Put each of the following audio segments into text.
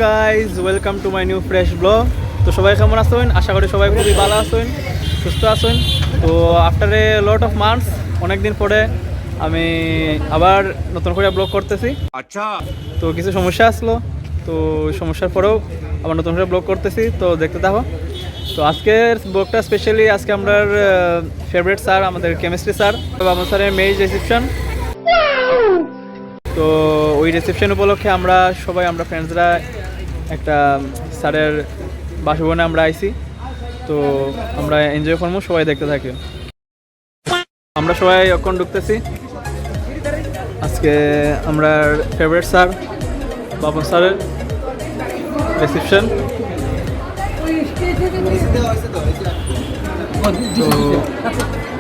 Guys, welcome to my new fresh blog. তো সবাই কেমন আছেন? আশা করি সবাই খুবই ভালো আছেন, সুস্থ আছেন। তো after a lot of months, অনেকদিন পরে আমি আবার নতুন করে ব্লগ করতেছি। আচ্ছা, তো কিছু সমস্যা আসলো, তো ওই সমস্যার পরেও আবার নতুন করে ব্লগ করতেছি, তো দেখতে থাকো। তো আজকের ব্লগটা স্পেশালি আজকে আমরা ফেভারিট স্যার, আমাদের কেমিস্ট্রি স্যার, বাবু স্যারের মেইজ রিসেপশন। তো ওই রিসেপশন উপলক্ষে আমরা ফ্রেন্ডসরা একটা স্যারের বাসভবনে আমরা আইছি। তো আমরা এনজয় করবো, সবাই দেখতে থাকি। আমরা সবাই এখন ঢুকতেছি। আজকে আমরা ফেভারিট স্যার বাবু স্যারের রিসেপশন। তো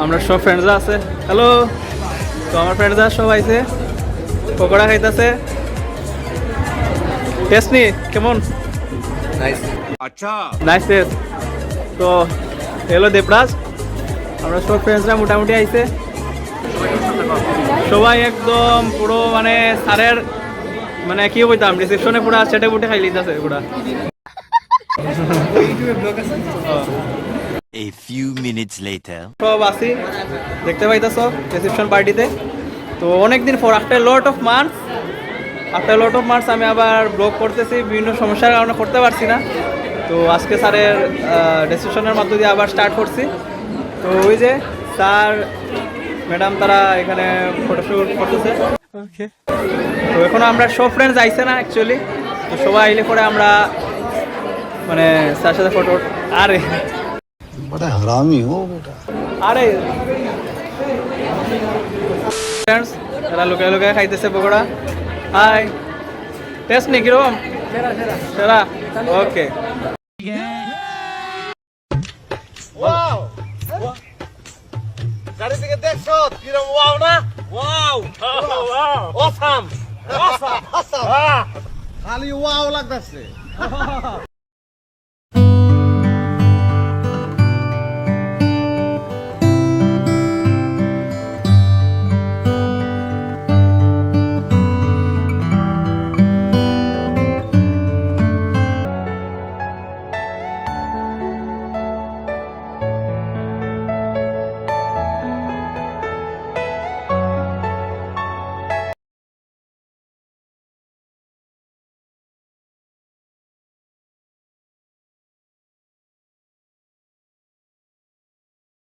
আমরা সব ফ্রেন্ডসরা আছে। হ্যালো, তো আমার ফ্রেন্ডসরা সব আইছে, পকোড়া খাইতেছে। টেস্ট নি কেমন? আচ্ছা, নাইস টেস্ট। তো হ্যালো দেবরাজ, আমরা সব ফ্রেন্ডসরা মোটামুটি আইছে, সবাই একদম পুরো মানে স্যারের মানে কি বলতাম রিসেপশনে পুরো চেটে বুটে খাই লিতেছে পুরা। A few minutes later. সব আসি, দেখতে পাইতেছ রিসেপশন পার্টিতে। তো অনেকদিন পর আফটার লট অফ মান্থস আমি আবার ব্লগ করতেছি, বিভিন্ন সমস্যার কারণে করতে পারছি না। তো আজকে স্যারের রিসেপশনের মধ্য দিয়ে আবার স্টার্ট করছি। তো ওই যে স্যার ম্যাডাম তারা এখানে ফটোশ্যুট করতেছে। ওকে, তো এখনো আমরা সব ফ্রেন্ডস আইছে না অ্যাকচুয়ালি। তো সবাই আইলে পরে আমরা মানে স্যারের সাথে ফটো। আরে बड़ा हरामी हो बेटा। আরে ফ্রেন্ডস এরা লুকায় লুকায় খাইতেছে পকোড়া। হাই, টেস্ট নি কিরকম? সেরা। ওকে, গাড়ি থেকে দেখছো কিরম ওয়াও না? ওয়াও অসাম অসাম অসাম খালি ওয়াও লাগতেছে।